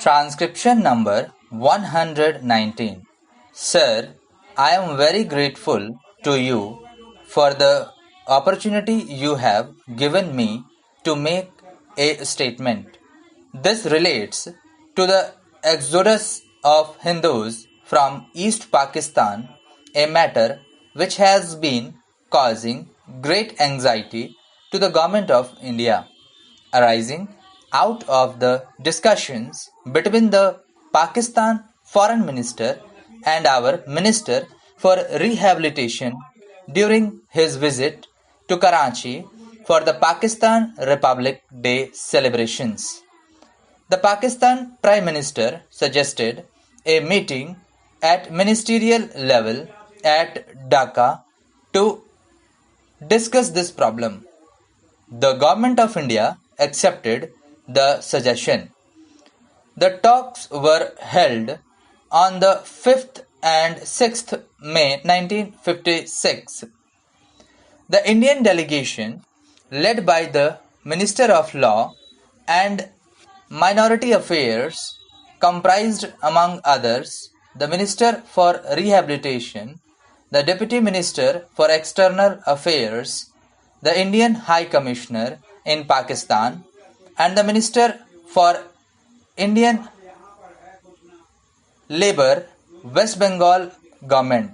Transcription number 119. Sir, I am very grateful to you for the opportunity you have given me to make a statement. This relates to the exodus of Hindus from East Pakistan, a matter which has been causing great anxiety to the Government of India, arising out of the discussions between the Pakistan Foreign Minister and our Minister for Rehabilitation during his visit to Karachi for the Pakistan Republic Day celebrations. The Pakistan Prime Minister suggested a meeting at ministerial level at Dhaka to discuss this problem. The Government of India accepted the suggestion. The talks were held on the 5th and 6th May 1956. The Indian delegation, led by the Minister of Law and Minority Affairs, comprised among others the Minister for Rehabilitation, the Deputy Minister for External Affairs, the Indian High Commissioner in Pakistan, and the Minister for Indian Labour, West Bengal Government.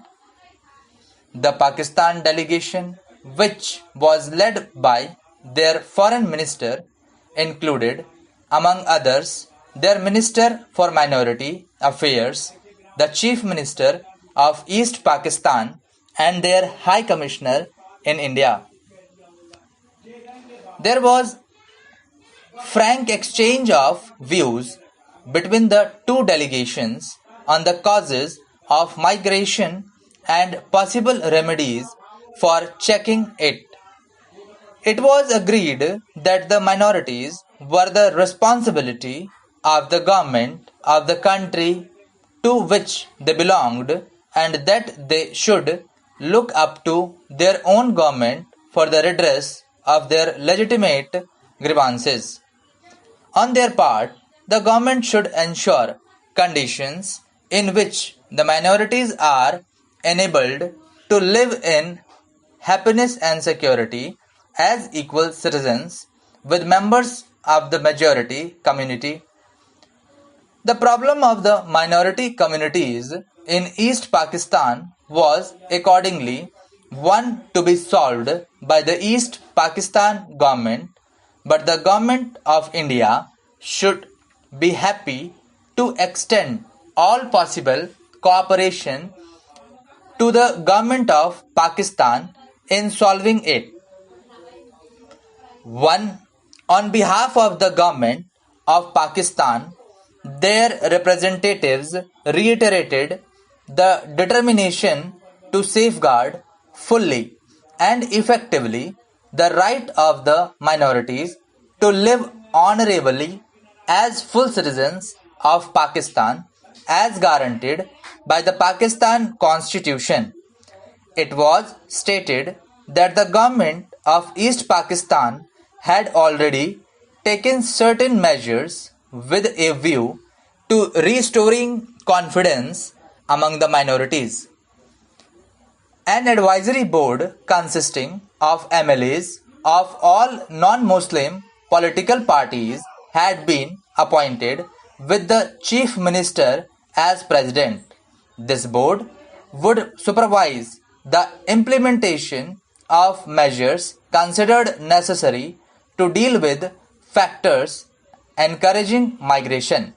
The Pakistan delegation, which was led by their Foreign Minister, included, among others, their Minister for Minority Affairs, the Chief Minister of East Pakistan, and their High Commissioner in India. There was frank exchange of views between the two delegations on the causes of migration and possible remedies for checking it. It was agreed that the minorities were the responsibility of the government of the country to which they belonged, and that they should look up to their own government for the redress of their legitimate grievances. On their part, the government should ensure conditions in which the minorities are enabled to live in happiness and security as equal citizens with members of the majority community. The problem of the minority communities in East Pakistan was accordingly one to be solved by the East Pakistan government, but the Government of India should be happy to extend all possible cooperation to the Government of Pakistan in solving it. 1. On behalf of the Government of Pakistan, their representatives reiterated the determination to safeguard fully and effectively the right of the minorities to live honorably as full citizens of Pakistan as guaranteed by the Pakistan Constitution. It was stated that the government of East Pakistan had already taken certain measures with a view to restoring confidence among the minorities. An advisory board consisting of MLAs of all non-Muslim political parties had been appointed with the Chief Minister as President. This board would supervise the implementation of measures considered necessary to deal with factors encouraging migration.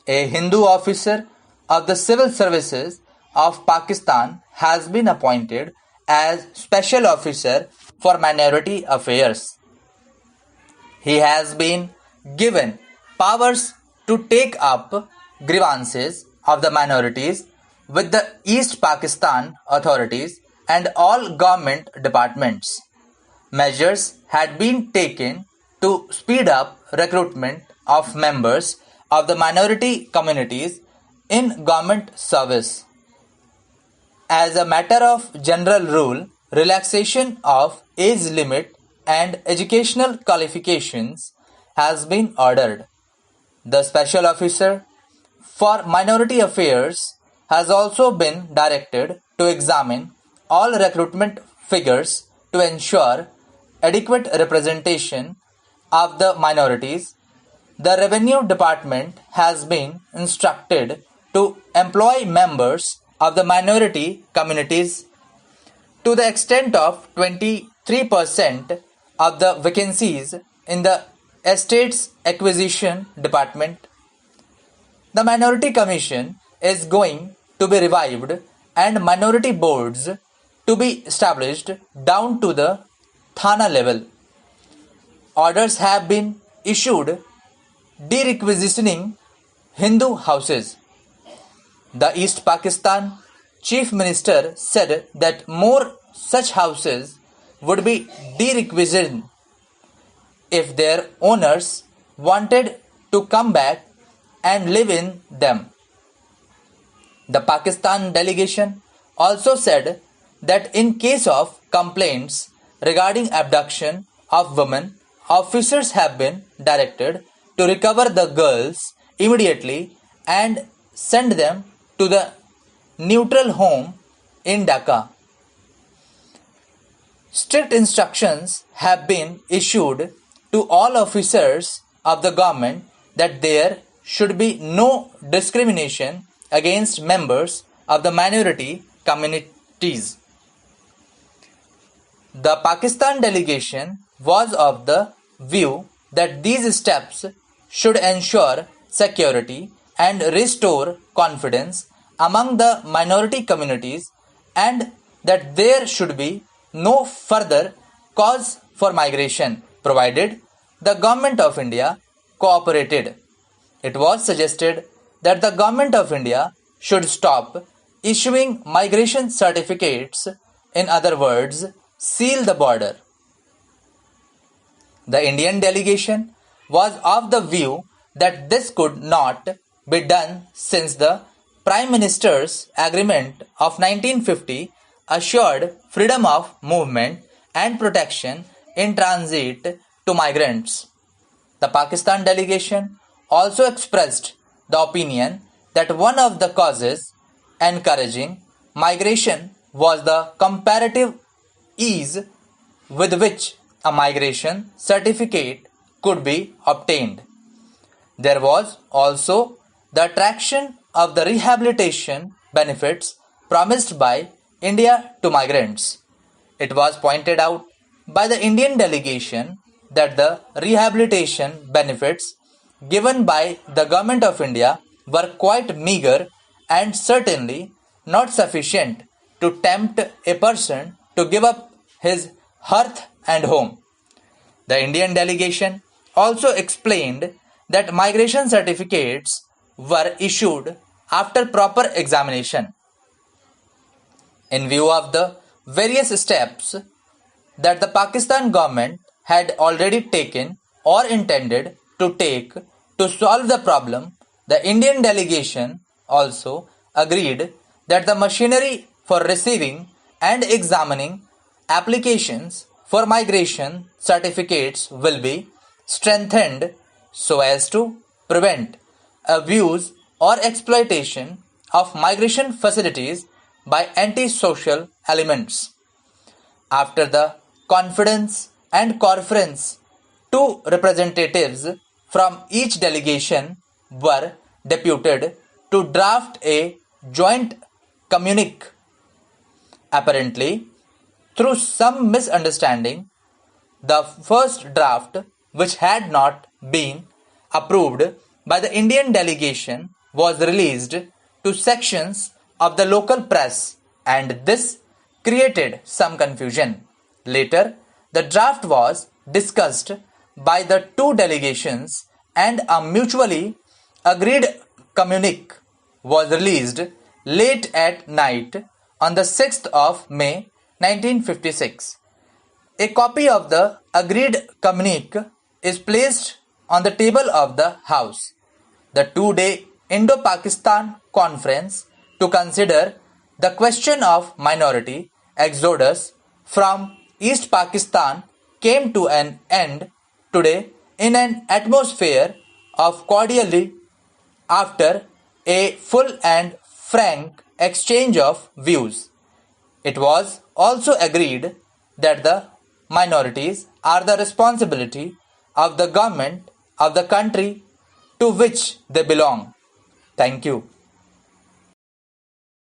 A Hindu officer of the Civil Services of Pakistan has been appointed as Special Officer for Minority Affairs. He has been given powers to take up grievances of the minorities with the East Pakistan authorities and all government departments. Measures had been taken to speed up recruitment of members of the minority communities in government service. As a matter of general rule, relaxation of age limit and educational qualifications has been ordered. The Special Officer for Minority Affairs has also been directed to examine all recruitment figures to ensure adequate representation of the minorities. The Revenue Department has been instructed to employ members of the minority communities to the extent of 23% of the vacancies in the Estates Acquisition Department. The Minority Commission is going to be revived and minority boards to be established down to the Thana level. Orders have been issued de-requisitioning Hindu houses. The East Pakistan Chief Minister said that more such houses would be de-requisitioned if their owners wanted to come back and live in them. The Pakistan delegation also said that in case of complaints regarding abduction of women, officers have been directed to recover the girls immediately and send them to the neutral home in Dhaka. Strict instructions have been issued to all officers of the government that there should be no discrimination against members of the minority communities. The Pakistan delegation was of the view that these steps should ensure security and restore confidence among the minority communities and that there should be no further cause for migration provided the Government of India cooperated. It was suggested that the Government of India should stop issuing migration certificates, in other words, seal the border. The Indian delegation was of the view that this could not be done since the Prime Minister's Agreement of 1950 assured freedom of movement and protection in transit to migrants. The Pakistan delegation also expressed the opinion that one of the causes encouraging migration was the comparative ease with which a migration certificate could be obtained. There was also the attraction of the rehabilitation benefits promised by India to migrants. It was pointed out by the Indian delegation that the rehabilitation benefits given by the Government of India were quite meagre and certainly not sufficient to tempt a person to give up his hearth and home. The Indian delegation also explained that migration certificates were issued after proper examination. In view of the various steps that the Pakistan government had already taken or intended to take to solve the problem, the Indian delegation also agreed that the machinery for receiving and examining applications for migration certificates will be strengthened so as to prevent abuse or exploitation of migration facilities by antisocial elements. After the conference and conference, two representatives from each delegation were deputed to draft a joint communique. Apparently, through some misunderstanding, the first draft, which had not been approved by the Indian delegation, was released to sections of the local press, and this created some confusion. Later, the draft was discussed by the two delegations and a mutually agreed communique was released late at night on the 6th of May 1956. A copy of the agreed communique is placed on the table of the House. The two-day Indo-Pakistan Conference to consider the question of minority exodus from East Pakistan came to an end today in an atmosphere of cordially after a full and frank exchange of views. It was also agreed that the minorities are the responsibility of the government of the country to which they belong. Thank you.